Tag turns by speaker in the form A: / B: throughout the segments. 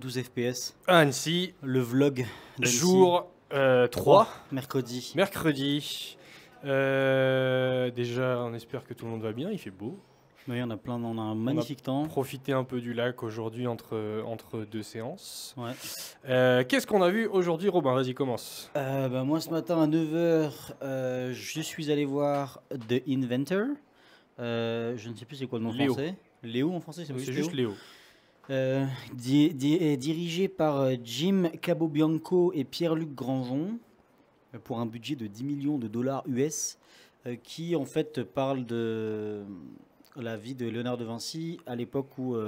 A: 12 FPS.
B: À Annecy,
A: Le vlog d'Annecy.
B: jour 3,
A: Mercredi.
B: mercredi. Déjà, on espère que tout le monde va bien, il fait beau.
A: Oui, on a on a un magnifique temps.
B: Profiter un peu du lac aujourd'hui entre deux séances.
A: Ouais.
B: Qu'est-ce qu'on a vu aujourd'hui, Robin? Vas-y, commence.
A: Moi, ce matin à 9h, je suis allé voir The Inventor. Je ne sais plus c'est quoi le nom
B: Léo.
A: français. Léo en français,
B: C'est juste Léo.
A: Dirigé par Jim Capobianco et Pierre-Luc Granjon pour un budget de 10 millions de dollars US qui en fait parle de la vie de Léonard de Vinci à l'époque où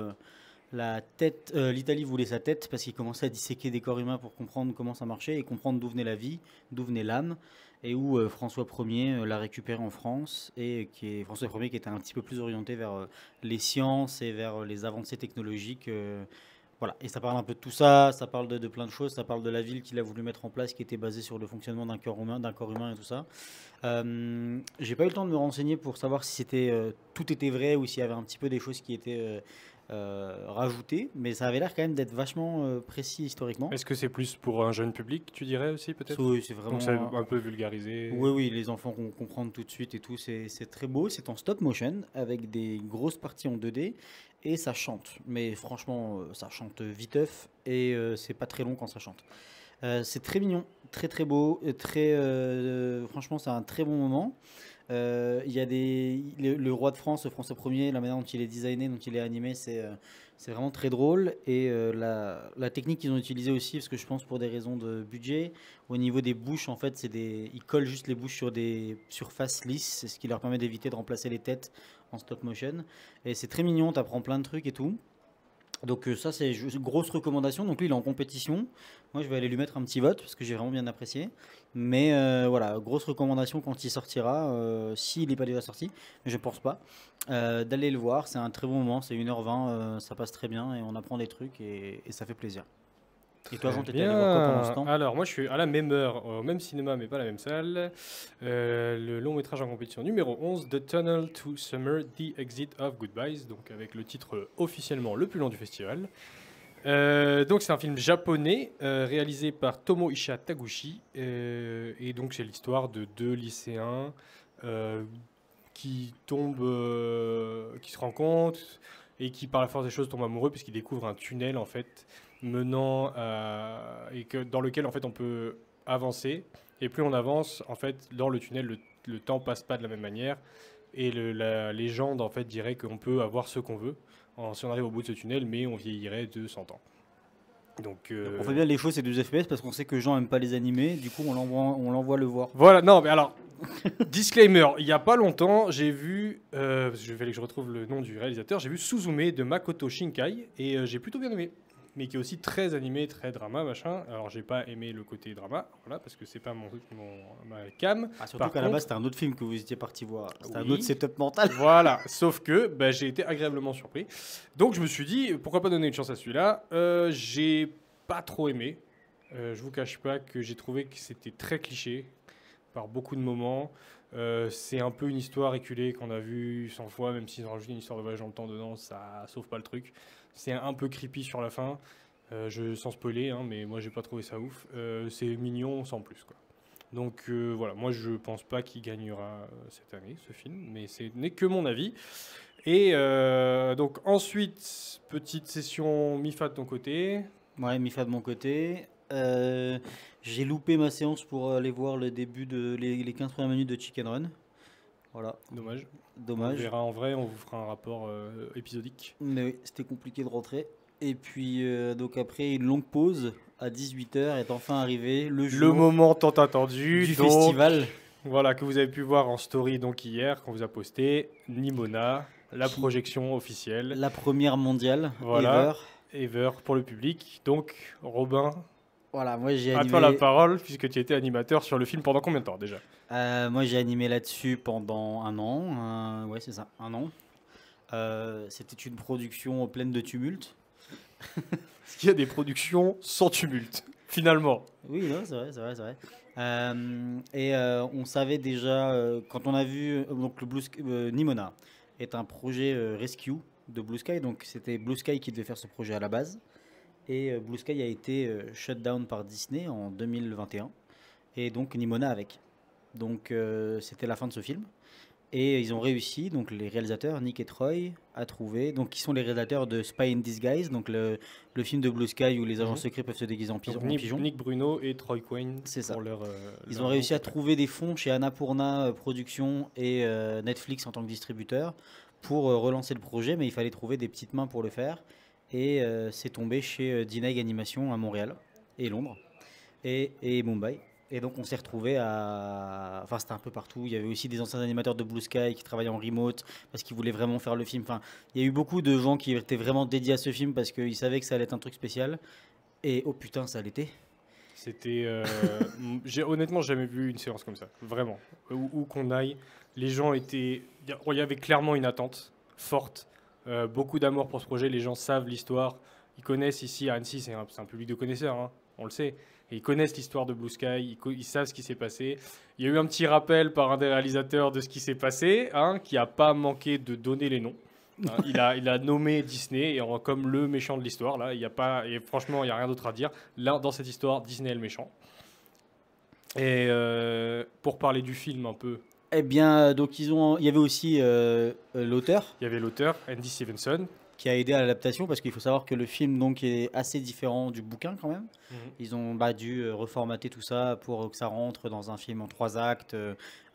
A: l'Italie voulait sa tête parce qu'il commençait à disséquer des corps humains pour comprendre comment ça marchait et comprendre d'où venait la vie, d'où venait l'âme, et où François Ier l'a récupéré en France, et François Ier qui était un petit peu plus orienté vers les sciences et vers les avancées technologiques. Voilà, et ça parle un peu de tout ça, ça parle de plein de choses, ça parle de la ville qu'il a voulu mettre en place qui était basée sur le fonctionnement d'un corps humain et tout ça. J'ai pas eu le temps de me renseigner pour savoir si tout était vrai ou s'il y avait un petit peu des choses qui étaient rajoutées, mais ça avait l'air quand même d'être vachement précis historiquement.
B: Est-ce que c'est plus pour un jeune public, tu dirais aussi, peut-être?
A: Oui, c'est vraiment.
B: Donc c'est un peu vulgarisé.
A: Oui, les enfants vont comprendre tout de suite et tout. C'est très beau. C'est en stop motion avec des grosses parties en 2D et ça chante. Mais franchement, ça chante viteuf et c'est pas très long quand ça chante. C'est très mignon, très très beau, franchement, c'est un très bon moment. Il y a le roi de France, François Ier, la manière dont il est designé, dont il est animé, c'est vraiment très drôle. Et la technique qu'ils ont utilisée aussi, parce que je pense pour des raisons de budget, au niveau des bouches, en fait, ils collent juste les bouches sur des surfaces lisses, ce qui leur permet d'éviter de remplacer les têtes en stop motion. Et c'est très mignon, t'apprends plein de trucs et tout. Donc ça c'est une grosse recommandation. Donc lui il est en compétition. Moi je vais aller lui mettre un petit vote parce que j'ai vraiment bien apprécié. Mais voilà, grosse recommandation quand il sortira, s'il n'est pas déjà sorti, mais je pense pas, d'aller le voir. C'est un très bon moment, c'est 1h20, ça passe très bien et on apprend des trucs et ça fait plaisir. Et toi Jean, t'étais allé voir quoi pendant ce temps?
B: Alors moi je suis à la même heure, au même cinéma mais pas la même salle. Le long métrage en compétition numéro 11, The Tunnel to Summer, The Exit of Goodbyes, donc avec le titre officiellement le plus long du festival. Donc c'est un film japonais réalisé par Tomoisha Taguchi et donc c'est l'histoire de deux lycéens qui se rencontrent et qui par la force des choses tombent amoureux puisqu'ils découvrent un tunnel en fait dans lequel en fait on peut avancer, et plus on avance en fait dans le tunnel, le temps passe pas de la même manière, et la légende en fait dirait qu'on peut avoir ce qu'on veut si on arrive au bout de ce tunnel, mais on vieillirait de 100 ans. Donc,
A: On fait bien les choses, c'est 12 FPS parce qu'on sait que Jean aime pas les animés, du coup on l'envoie le voir.
B: voilà, non mais alors disclaimer, il y a pas longtemps j'ai vu, je vais que je retrouve le nom du réalisateur, j'ai vu Suzume de Makoto Shinkai et j'ai plutôt bien aimé, mais qui est aussi très animé, très drama, machin. Alors j'ai pas aimé le côté drama, voilà, parce que c'est pas ma cam.
A: Surtout qu'à la base c'était un autre film que vous étiez parti voir, c'était un
B: Oui.
A: autre setup mental.
B: Voilà, sauf que j'ai été agréablement surpris. Donc je me suis dit, pourquoi pas donner une chance à celui-là. J'ai pas trop aimé. Je vous cache pas que j'ai trouvé que c'était très cliché par beaucoup de moments. C'est un peu une histoire éculée qu'on a vue 100 fois, même s'ils ont rajouté une histoire de voyage dans le temps dedans, ça sauve pas le truc. C'est un peu creepy sur la fin, sans spoiler, hein, mais moi j'ai pas trouvé ça ouf. C'est mignon sans plus, quoi. Donc voilà, moi je pense pas qu'il gagnera cette année ce film, mais ce n'est que mon avis. Et donc ensuite, petite session MIFA de ton côté.
A: Ouais, MIFA de mon côté. J'ai loupé ma séance pour aller voir le début de les 15 premières minutes de Chicken Run. Voilà.
B: Dommage. On
A: Dommage.
B: verra en vrai, on vous fera un rapport épisodique.
A: Mais oui, c'était compliqué de rentrer. Et puis, donc après une longue pause, à 18h est enfin arrivé le jour
B: moment tant attendu
A: du
B: donc,
A: festival.
B: Voilà, que vous avez pu voir en story donc hier, quand vous a posté Nimona, la projection officielle.
A: La première mondiale,
B: Voilà.
A: ever.
B: Ever pour le public. Donc, Robin,
A: Voilà, moi j'ai
B: à
A: animé.
B: toi la parole, puisque tu étais animateur sur le film pendant combien de temps déjà?
A: Moi j'ai animé là-dessus pendant un an. Ouais, c'est ça, un an. C'était une production pleine de tumulte.
B: Est-ce qu'il y a des productions sans tumulte, finalement?
A: Oui, non, c'est vrai, c'est vrai, c'est vrai. On savait déjà, quand on a vu donc Nimona est un projet Rescue de Blue Sky, donc c'était Blue Sky qui devait faire ce projet à la base. Et Blue Sky a été shut down par Disney en 2021. Et donc Nimona avec. Donc c'était la fin de ce film. Et ils ont réussi, donc les réalisateurs, Nick et Troy, à trouver, donc qui sont les réalisateurs de Spy in Disguise, donc le film de Blue Sky où les agents secrets peuvent se déguiser en
B: Donc,
A: pigeon.
B: Nick Bruno et Troy Quinn
A: C'est ça.
B: pour leur.
A: Ils ont réussi à trouver des fonds chez Annapurna Productions et Netflix en tant que distributeur pour relancer le projet, mais il fallait trouver des petites mains pour le faire. Et c'est tombé chez Dineg Animation à Montréal et Londres et Mumbai. Et donc on s'est retrouvé à... Enfin c'était un peu partout. Il y avait aussi des anciens animateurs de Blue Sky qui travaillaient en remote parce qu'ils voulaient vraiment faire le film. Enfin, il y a eu beaucoup de gens qui étaient vraiment dédiés à ce film parce qu'ils savaient que ça allait être un truc spécial. Et oh putain, ça l'était.
B: C'était. J'ai honnêtement jamais vu une séance comme ça. Vraiment. Où qu'on aille, les gens étaient. Il y avait clairement une attente forte. Beaucoup d'amour pour ce projet. Les gens savent l'histoire. Ils connaissent ici à Annecy, c'est un public de connaisseurs, hein, on le sait. Et ils connaissent l'histoire de Blue Sky, ils savent ce qui s'est passé. Il y a eu un petit rappel par un des réalisateurs de ce qui s'est passé, hein, qui n'a pas manqué de donner les noms. Hein, il a nommé Disney comme le méchant de l'histoire. Là, il y a pas, et franchement, il n'y a rien d'autre à dire. Là, dans cette histoire, Disney est le méchant. Et pour parler du film un peu.
A: Eh bien, donc il y avait aussi l'auteur.
B: Il y avait l'auteur, Andy Stevenson,
A: qui a aidé à l'adaptation parce qu'il faut savoir que le film donc est assez différent du bouquin quand même. Ils ont dû reformater tout ça pour que ça rentre dans un film en 3 actes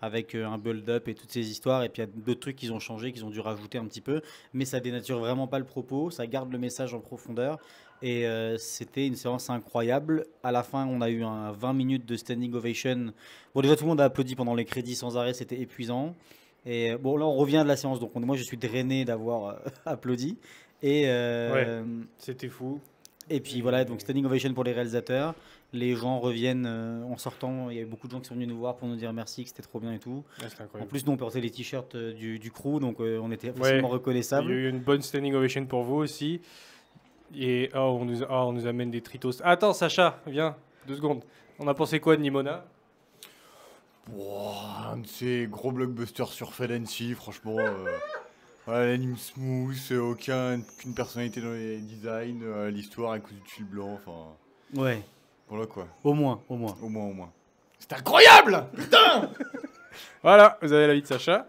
A: avec un build-up et toutes ces histoires. Et puis il y a d'autres trucs qu'ils ont changé, qu'ils ont dû rajouter un petit peu, mais ça dénature vraiment pas le propos, ça garde le message en profondeur. Et c'était une séance incroyable. À la fin, on a eu un 20 minutes de standing ovation. Bon, déjà tout le monde a applaudi pendant les crédits sans arrêt, c'était épuisant. Et bon, là, on revient de la séance, donc moi, je suis drainé d'avoir applaudi. Et
B: ouais, c'était fou.
A: Et puis voilà, donc standing ovation pour les réalisateurs. Les gens reviennent en sortant. Il y a eu beaucoup de gens qui sont venus nous voir pour nous dire merci, que c'était trop bien et tout.
B: Ouais,
A: en plus, nous, on portait les t-shirts du crew, donc on était facilement reconnaissables.
B: Il y a eu une bonne standing ovation pour vous aussi. Et on nous amène des tritos. Attends, Sacha, viens, 2 secondes. On a pensé quoi de Nimona?
C: Un de ces gros blockbusters sur Fancy, franchement. L'anime smooth, aucune personnalité dans les designs, l'histoire avec du fil blanc, enfin.
A: Ouais.
C: Voilà quoi.
A: Au moins.
C: C'est incroyable! Putain!
B: Voilà, vous avez l'avis de Sacha.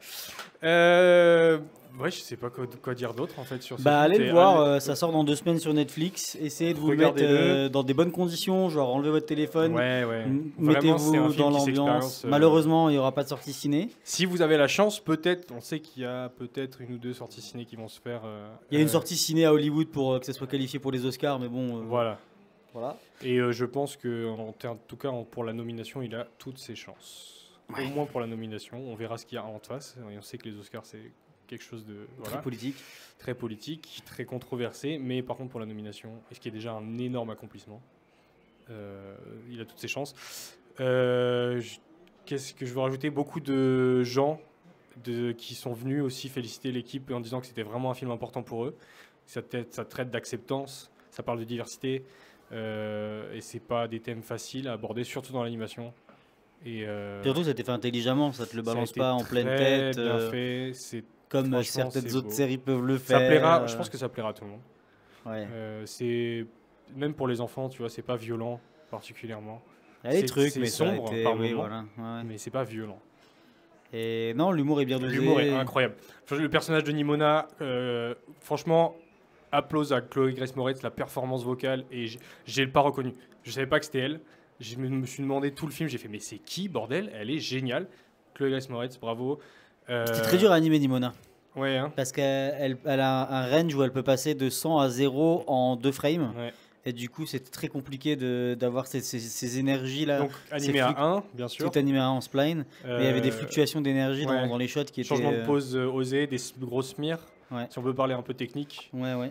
B: Ouais, je sais pas quoi dire d'autre en fait sur ça.
A: Allez le voir, ça sort dans 2 semaines sur Netflix. Essayez de vous mettre dans des bonnes conditions, genre enlevez votre téléphone, mettez-vous dans l'ambiance. Malheureusement, il n'y aura pas de sortie ciné.
B: Si vous avez la chance, peut-être, on sait qu'il y a peut-être 1 ou 2 sorties ciné qui vont se faire.
A: Il y a une sortie ciné à Hollywood pour que ça soit qualifié pour les Oscars, mais bon.
B: Voilà.
A: Et
B: je pense que en tout cas pour la nomination, il a toutes ses chances. Au moins pour la nomination, on verra ce qu'il y a en face. Et on sait que les Oscars c'est quelque chose de très politique, très controversé, mais par contre pour la nomination, ce qui est déjà un énorme accomplissement, il a toutes ses chances. Qu'est-ce que je veux rajouter? Beaucoup de gens qui sont venus aussi féliciter l'équipe en disant que c'était vraiment un film important pour eux. Ça traite d'acceptance, ça parle de diversité, et c'est pas des thèmes faciles à aborder, surtout dans l'animation.
A: Surtout, ça a été fait intelligemment, ça te le balance pas en pleine tête.
B: Bien fait,
A: comme certaines autres séries peuvent le faire.
B: Je pense que ça plaira à tout le monde.
A: Ouais.
B: C'est même pour les enfants, tu vois, c'est pas violent particulièrement.
A: Il y a des trucs, mais
B: sombre par moment,
A: voilà. Ouais.
B: Mais c'est pas violent.
A: Et non, l'humour est bien dosé.
B: L'humour est incroyable. Le personnage de Nimona, franchement, applause à Chloé Grace Moretz, la performance vocale, et j'ai pas reconnu. Je savais pas que c'était elle. Je me suis demandé tout le film, j'ai fait mais c'est qui bordel? Elle est géniale. Chloé Grace Moretz, bravo.
A: C'était très dur à animer Nimona.
B: Ouais. Hein.
A: Parce qu'elle a un range où elle peut passer de 100 à 0 en 2 frames. Ouais. Et du coup, c'était très compliqué d'avoir ces énergies-là.
B: Donc animé à 1, bien sûr.
A: Tout animé à 1 en spline. Mais il y avait des fluctuations d'énergie dans les shots qui étaient...
B: Changement de pose osé, des grosses smears. Ouais. Si on veut parler un peu technique.
A: Ouais.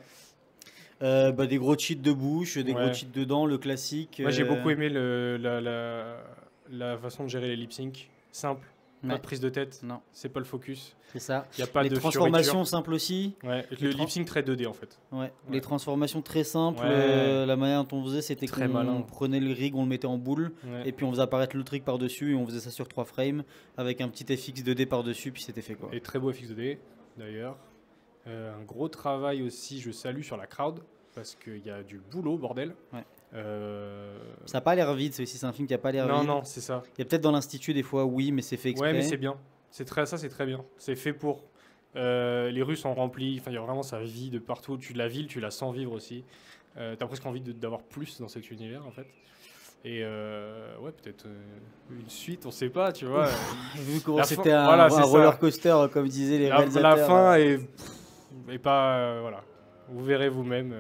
A: Des gros cheats de bouche, des gros cheats de dents, le classique.
B: Moi, j'ai beaucoup aimé la façon de gérer les lip sync. Simple. Pas de prise de tête,
A: non.
B: C'est pas le focus.
A: C'est ça.
B: Il y a pas
A: les
B: de
A: transformations simples aussi.
B: Ouais. Le lip sync très 2D en fait.
A: Ouais. Les transformations très simples. La manière dont on faisait, c'était qu'on prenait le rig, on le mettait en boule, et puis on faisait apparaître le trick par-dessus, et on faisait ça sur 3 frames, avec un petit FX 2D par-dessus, puis c'était fait quoi.
B: Et très beau FX 2D d'ailleurs. Un gros travail aussi, je salue sur la crowd. parce qu'il y a du boulot, bordel.
A: Ouais.
B: Euh,
A: Ça n'a pas l'air vide, c'est aussi c'est un film qui a pas l'air
B: Non,
A: vide.
B: non, c'est ça.
A: Il y a peut-être dans l'institut des fois, oui, mais c'est fait exprès.
B: Ouais, mais c'est bien. Ça, c'est très bien. C'est fait pour. Les rues sont remplies. Enfin, il y a vraiment ça vit de partout. La ville, tu la sens vivre aussi. T'as presque envie d'avoir plus dans cet univers, en fait. Et ouais, peut-être une suite, on sait pas, tu vois.
A: Vu comment
B: La
A: c'était
B: fin-
A: un,
B: voilà, c'est
A: un
B: ça.
A: roller coaster, comme disaient les
B: La
A: réalisateurs.
B: fin est pas. Voilà. Vous verrez vous-même.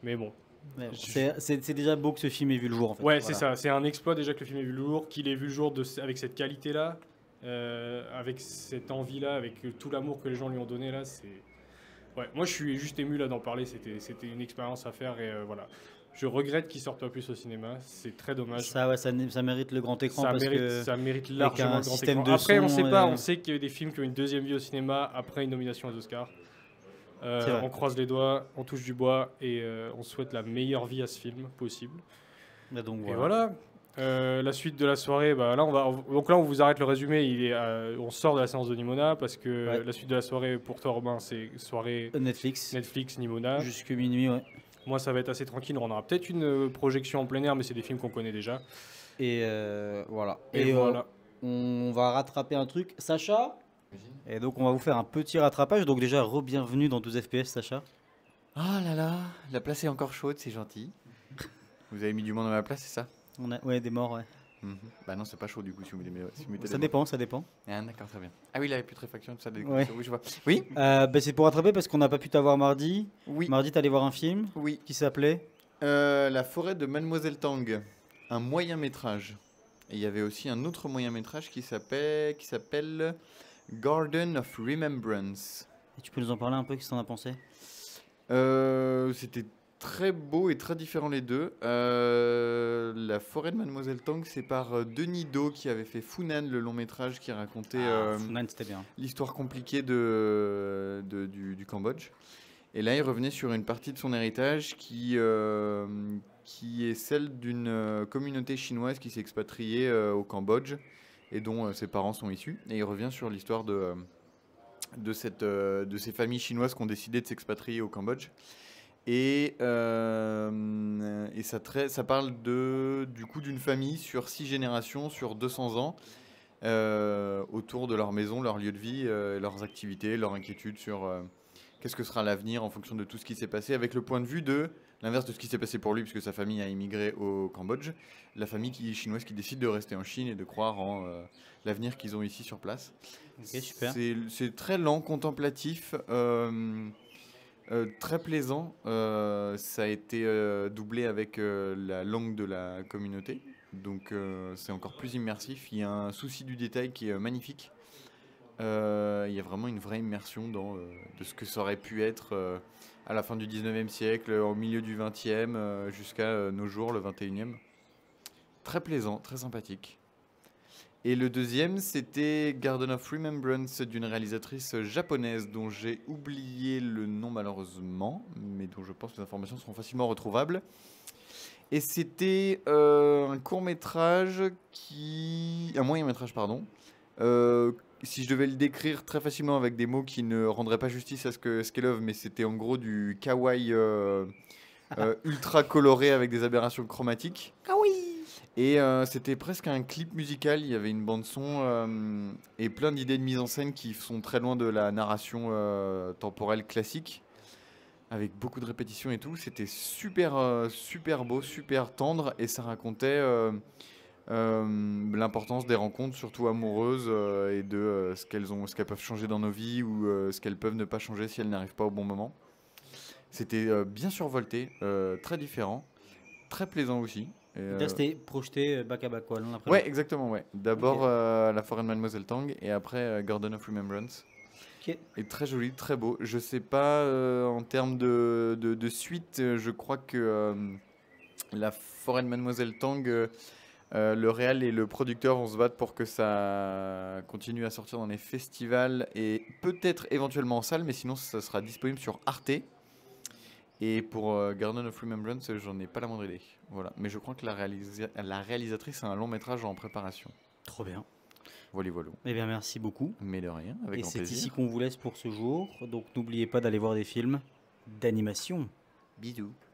B: Mais bon.
A: Ouais,
B: Je-
A: c'est déjà beau que ce film ait vu le jour en fait.
B: Ouais,
A: Voilà.
B: c'est ça. C'est un exploit déjà que le film ait vu le jour, qu'il ait vu le jour avec cette qualité-là, avec cette envie-là, avec tout l'amour que les gens lui ont donné là. Ouais, moi je suis juste ému là d'en parler. C'était une expérience à faire et voilà. Je regrette qu'il sorte pas plus au cinéma. C'est très dommage.
A: Ça, ouais, ça mérite le grand écran parce que
B: Ça mérite
A: avec
B: largement
A: un
B: le grand
A: système
B: écran.
A: de
B: Après, on
A: son
B: sait pas.
A: et-
B: On sait qu'il y a eu des films qui ont une deuxième vie au cinéma après une nomination aux Oscars.
A: C'est vrai.
B: On croise les doigts, on touche du bois et on souhaite la meilleure vie à ce film possible.
A: Bah, donc,
B: Et
A: voilà.
B: voilà. La suite de la soirée, bah, là, donc là, on vous arrête le résumé. On sort de la séance de Nimona parce que
A: Ouais.
B: la suite de la soirée pour toi, Robin, c'est soirée
A: Netflix,
B: Netflix, Nimona.
A: jusque minuit, ouais.
B: Moi, ça va être assez tranquille. On aura peut-être une projection en plein air, mais c'est des films qu'on connaît déjà.
A: Et voilà.
B: Et voilà.
A: On va rattraper un truc. Sacha. Et donc on va vous faire un petit rattrapage. Donc déjà, re-bienvenue dans 12 FPS, Sacha.
C: Ah là là, la place est encore chaude, c'est gentil. Vous avez mis du monde à ma place, c'est ça?
A: Ouais, des morts, ouais.
C: Bah non, c'est pas chaud du coup si vous mettez
A: Ça
C: des
A: dépend, ça dépend.
C: morts. Ah, d'accord, très bien. Ah oui, la putréfaction, tout ça,
A: Ouais.
C: oui, je vois. Oui,
A: Bah, c'est pour rattraper parce qu'on n'a pas pu t'avoir mardi.
C: oui,
A: Mardi, t'allais voir un film
C: oui.
A: qui s'appelait
C: La forêt de Mademoiselle Tang, un moyen métrage. Et il y avait aussi un autre moyen métrage qui s'appelle Garden of Remembrance.
A: Et tu peux nous en parler un peu, qu'est-ce que t'en as pensé?
C: C'était très beau et très différent les deux. La forêt de Mademoiselle Tang, c'est par Denis Do qui avait fait Funan, le long métrage qui racontait
A: Funan, c'était bien.
C: l'histoire compliquée du Cambodge. Et là, il revenait sur une partie de son héritage qui est celle d'une communauté chinoise qui s'est expatriée au Cambodge et dont ses parents sont issus. Et il revient sur l'histoire de ces familles chinoises qui ont décidé de s'expatrier au Cambodge. Et ça parle du coup d'une famille sur 6 générations, sur 200 ans, autour de leur maison, leur lieu de vie, leurs activités, leurs inquiétudes sur qu'est-ce que sera l'avenir en fonction de tout ce qui s'est passé, avec le point de vue de l'inverse de ce qui s'est passé pour lui, puisque sa famille a immigré au Cambodge, la famille chinoise qui décide de rester en Chine et de croire en l'avenir qu'ils ont ici sur place.
A: Ok, super.
C: C'est très lent, contemplatif, très plaisant. Ça a été doublé avec la langue de la communauté, donc c'est encore plus immersif. Il y a un souci du détail qui est magnifique. Il y a vraiment une vraie immersion de ce que ça aurait pu être à la fin du 19e siècle, au milieu du 20e, jusqu'à nos jours, le 21e. Très plaisant, très sympathique. Et le deuxième, c'était Garden of Remembrance d'une réalisatrice japonaise dont j'ai oublié le nom malheureusement, mais dont je pense que les informations seront facilement retrouvables. Et c'était un court-métrage un moyen-métrage, pardon. Si je devais le décrire très facilement avec des mots qui ne rendraient pas justice à ce qu'elle œuvre, mais c'était en gros du kawaii ultra coloré avec des aberrations chromatiques. Et c'était presque un clip musical, il y avait une bande son et plein d'idées de mise en scène qui sont très loin de la narration temporelle classique, avec beaucoup de répétitions et tout. C'était super beau, super tendre, et ça racontait l'importance des rencontres, surtout amoureuses, et de ce qu'elles peuvent changer dans nos vies, ou ce qu'elles peuvent ne pas changer si elles n'arrivent pas au bon moment. C'était bien survolté, très différent, très plaisant aussi.
A: Là, c'était projeté back à back, quoi, l'un après
C: Ouais,
A: l'autre.
C: exactement, ouais. D'abord
A: Ok.
C: la forêt de Mademoiselle Tang, et après Garden of Remembrance.
A: Ok.
C: Et très joli, très beau. Je sais pas, en termes de suite, je crois que la forêt de Mademoiselle Tang, le réal et le producteur vont se battre pour que ça continue à sortir dans les festivals et peut-être éventuellement en salle, mais sinon ça sera disponible sur Arte. Et pour Garden of Remembrance, j'en ai pas la moindre idée. Voilà. Mais je crois que la réalisatrice a un long métrage en préparation.
A: Trop bien.
C: Voilà, voilà.
A: Eh bien, merci beaucoup.
C: Mais de rien, avec
A: Et
C: grand
A: c'est
C: plaisir.
A: ici qu'on vous laisse pour ce jour. Donc n'oubliez pas d'aller voir des films d'animation.
C: Bisous.